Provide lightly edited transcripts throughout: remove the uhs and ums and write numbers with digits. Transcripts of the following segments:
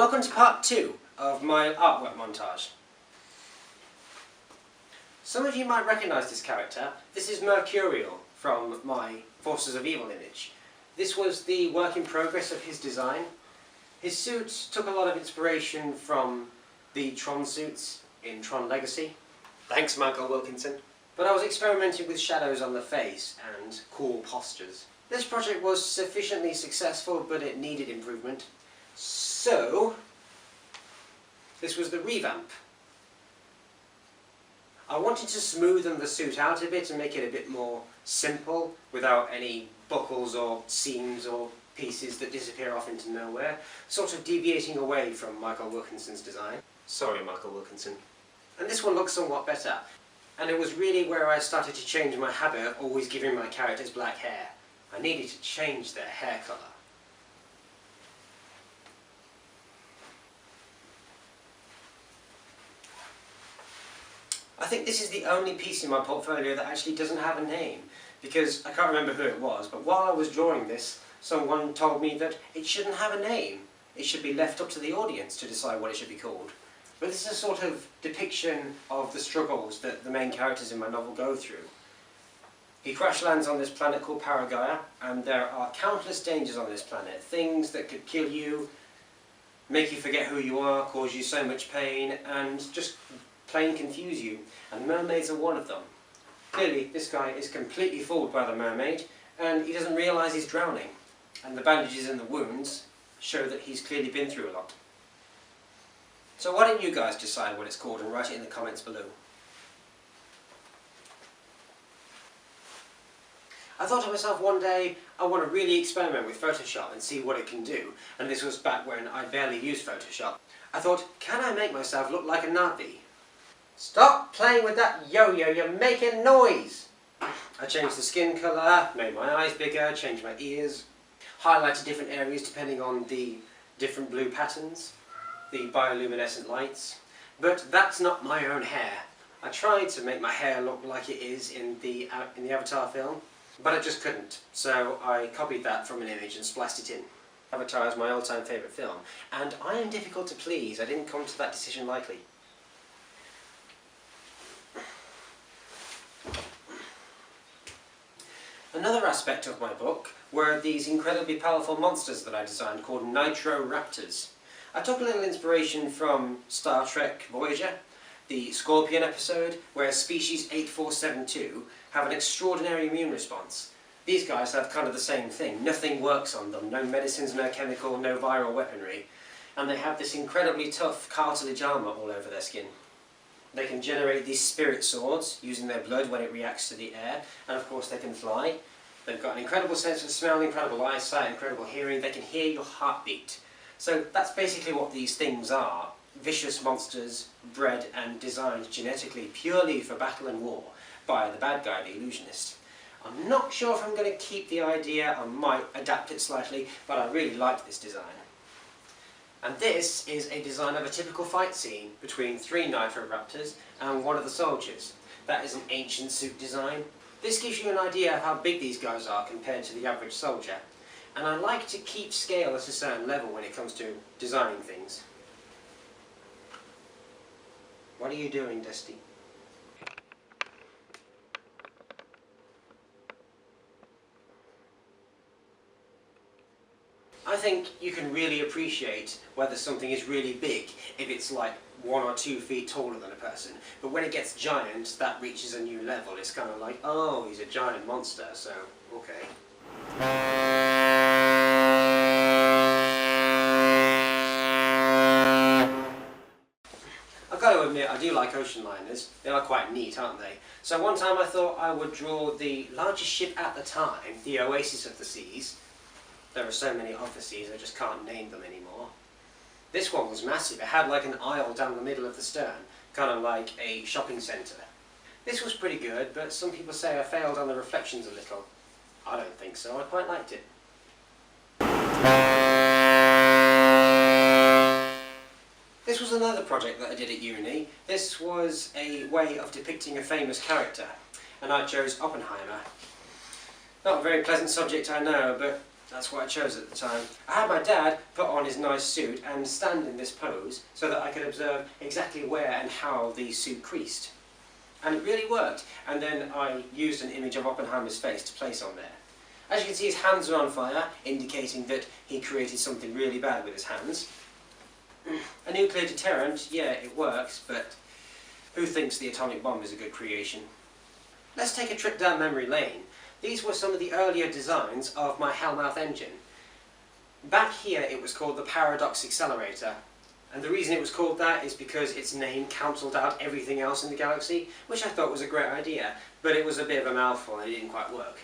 Welcome to part 2 of my artwork montage. Some of you might recognise this character. This is Mercurial from my Forces of Evil image. This was the work in progress of his design. His suits took a lot of inspiration from the Tron suits in Tron Legacy. Thanks, Michael Wilkinson. But I was experimenting with shadows on the face and cool postures. This project was sufficiently successful, but it needed improvement. So, this was the revamp. I wanted to smoothen the suit out a bit and make it a bit more simple, without any buckles or seams or pieces that disappear off into nowhere, sort of deviating away from Michael Wilkinson's design. Sorry, Michael Wilkinson. And this one looks somewhat better. And it was really where I started to change my habit of always giving my characters black hair. I needed to change their hair colour. I think this is the only piece in my portfolio that actually doesn't have a name, because I can't remember who it was, but while I was drawing this, someone told me that it shouldn't have a name. It should be left up to the audience to decide what it should be called. But this is a sort of depiction of the struggles that the main characters in my novel go through. He crash lands on this planet called Paragaia, and there are countless dangers on this planet. Things that could kill you, make you forget who you are, cause you so much pain, and just plain confuse you. And mermaids are one of them. Clearly, this guy is completely fooled by the mermaid, and he doesn't realise he's drowning. And the bandages and the wounds show that he's clearly been through a lot. So why don't you guys decide what it's called and write it in the comments below. I thought to myself one day, I want to really experiment with Photoshop and see what it can do. And this was back when I barely used Photoshop. I thought, can I make myself look like a Navi? Stop playing with that yo-yo, you're making noise! I changed the skin colour, made my eyes bigger, changed my ears, highlighted different areas depending on the different blue patterns, the bioluminescent lights. But that's not my own hair. I tried to make my hair look like it is in the Avatar film, but I just couldn't. So I copied that from an image and spliced it in. Avatar is my all-time favourite film, and I am difficult to please. I didn't come to that decision lightly. Another aspect of my book were these incredibly powerful monsters that I designed called Nitro Raptors. I took a little inspiration from Star Trek Voyager, the Scorpion episode, where species 8472 have an extraordinary immune response. These guys have kind of the same thing. Nothing works on them, no medicines, no chemical, no viral weaponry. And they have this incredibly tough cartilage armour all over their skin. They can generate these spirit swords using their blood when it reacts to the air, and of course they can fly. They've got an incredible sense of smell, incredible eyesight, incredible hearing. They can hear your heartbeat. So that's basically what these things are. Vicious monsters bred and designed genetically purely for battle and war by the bad guy, the illusionist. I'm not sure if I'm going to keep the idea. I might adapt it slightly, but I really like this design. And this is a design of a typical fight scene between 3 Nitro Raptors and one of the soldiers. That is an ancient suit design. This gives you an idea of how big these guys are compared to the average soldier. And I like to keep scale at a certain level when it comes to designing things. What are you doing, Dusty? I think you can really appreciate whether something is really big if it's like 1 or 2 feet taller than a person. But when it gets giant, that reaches a new level. It's kind of like, oh, he's a giant monster, so okay. I've got to admit, I do like ocean liners. They are quite neat, aren't they? So one time I thought I would draw the largest ship at the time, the Oasis of the Seas. There are so many of the seas, I just can't name them anymore. This one was massive. It had like an aisle down the middle of the stern, kind of like a shopping centre. This was pretty good, but some people say I failed on the reflections a little. I don't think so, I quite liked it. This was another project that I did at uni. This was a way of depicting a famous character, and I chose Oppenheimer. Not a very pleasant subject, I know, but That's what I chose at the time. I had my dad put on his nice suit and stand in this pose so that I could observe exactly where and how the suit creased. And it really worked. And then I used an image of Oppenheimer's face to place on there. As you can see, his hands are on fire, indicating that he created something really bad with his hands. A nuclear deterrent, yeah, it works, but who thinks the atomic bomb is a good creation? Let's take a trip down memory lane. These were some of the earlier designs of my Hellmouth engine. Back here it was called the Paradox Accelerator, and the reason it was called that is because its name cancelled out everything else in the galaxy, which I thought was a great idea, but it was a bit of a mouthful and it didn't quite work.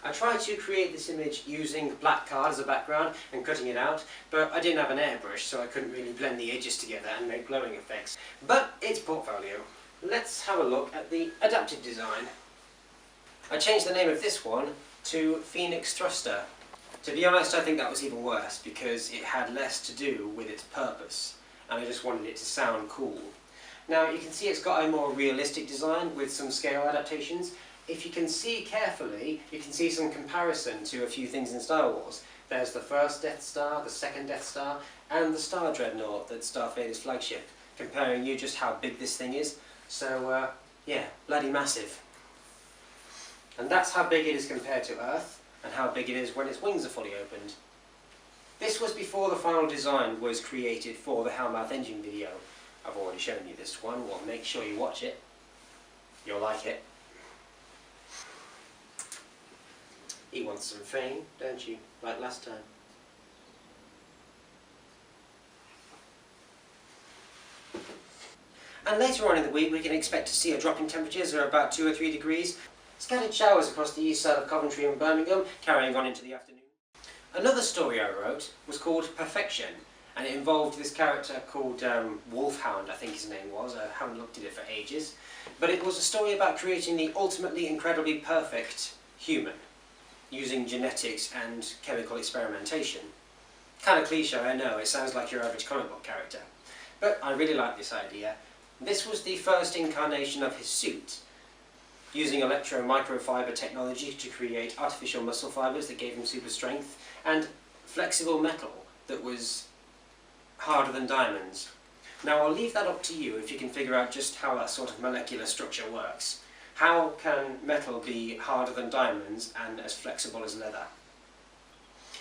I tried to create this image using black card as a background and cutting it out, but I didn't have an airbrush, so I couldn't really blend the edges together and make glowing effects. But it's portfolio. Let's have a look at the adapted design. I changed the name of this one to Phoenix Thruster. To be honest, I think that was even worse because it had less to do with its purpose, and I just wanted it to sound cool. Now you can see it's got a more realistic design with some scale adaptations. If you can see carefully, you can see some comparison to a few things in Star Wars. There's the first Death Star, the second Death Star, and the Star Dreadnought that's Darth Vader's flagship, comparing you just how big this thing is. So, yeah, bloody massive. And that's how big it is compared to Earth, and how big it is when its wings are fully opened. This was before the final design was created for the Hellmouth engine video. I've already shown you this one, well make sure you watch it. You'll like it. He wants some fame, don't you? Like last time. And later on in the week we can expect to see a drop in temperatures of about 2 or 3 degrees. Scattered showers across the east side of Coventry and Birmingham, carrying on into the afternoon. Another story I wrote was called Perfection, and it involved this character called Wolfhound, I think his name was. I haven't looked at it for ages. But it was a story about creating the ultimately incredibly perfect human, using genetics and chemical experimentation. Kind of cliche, I know, it sounds like your average comic book character. But I really like this idea. This was the first incarnation of his suit, using electro-microfiber technology to create artificial muscle fibers that gave him super strength, and flexible metal that was harder than diamonds. Now I'll leave that up to you if you can figure out just how that sort of molecular structure works. How can metal be harder than diamonds and as flexible as leather?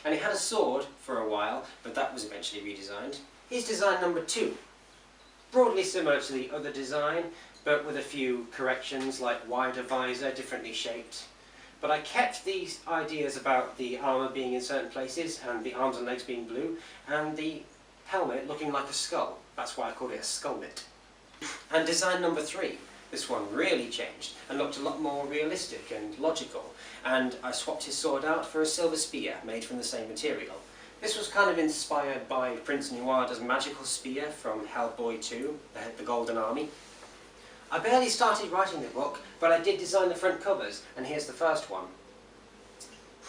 And he had a sword for a while, but that was eventually redesigned. Here's design number 2. Broadly similar to the other design, but with a few corrections like wider visor, differently shaped. But I kept these ideas about the armour being in certain places, and the arms and legs being blue, and the helmet looking like a skull. That's why I called it a skull knit. And design number 3. This one really changed and looked a lot more realistic and logical, and I swapped his sword out for a silver spear made from the same material. This was kind of inspired by Prince Nuada's magical spear from Hellboy 2, the Golden Army. I barely started writing the book, but I did design the front covers, and here's the first one.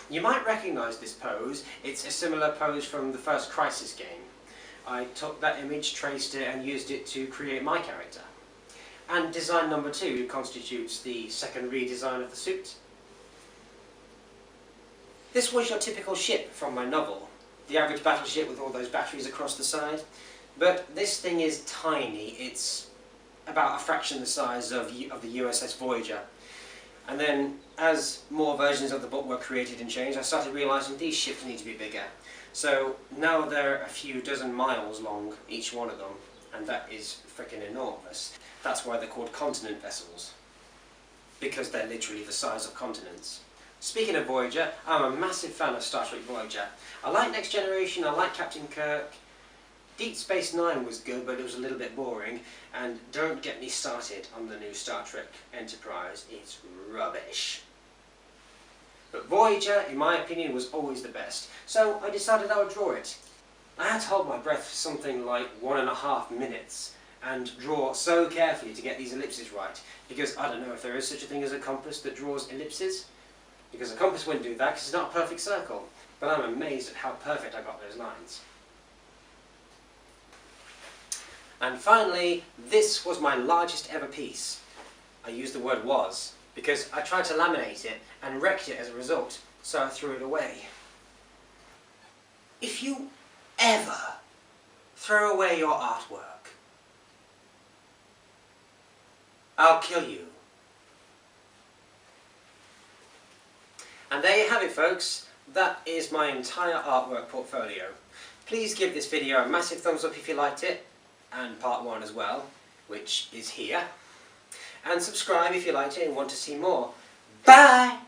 You might recognise this pose. It's a similar pose from the first Crisis game. I took that image, traced it, and used it to create my character. And design number 2 constitutes the second redesign of the suit. This was your typical ship from my novel, the average battleship with all those batteries across the side. But this thing is tiny. It's about a fraction the size of the USS Voyager. And then, as more versions of the book were created and changed, I started realising these ships need to be bigger. So now they're a few dozen miles long, each one of them, and that is freaking enormous. That's why they're called continent vessels, because they're literally the size of continents. Speaking of Voyager, I'm a massive fan of Star Trek Voyager. I like Next Generation, I like Captain Kirk. Deep Space Nine was good, but it was a little bit boring. And don't get me started on the new Star Trek Enterprise, it's rubbish. But Voyager, in my opinion, was always the best, so I decided I would draw it. I had to hold my breath for something like 1.5 minutes and draw so carefully to get these ellipses right, because I don't know if there is such a thing as a compass that draws ellipses, because a compass wouldn't do that because it's not a perfect circle, but I'm amazed at how perfect I got those lines. And finally, this was my largest ever piece. I used the word was, because I tried to laminate it and wrecked it as a result, so I threw it away. if you ever throw away your artwork, I'll kill you. And there you have it, folks. That is my entire artwork portfolio. Please give this video a massive thumbs up if you liked it, and part 1 as well, which is here. And subscribe if you liked it and want to see more. Bye!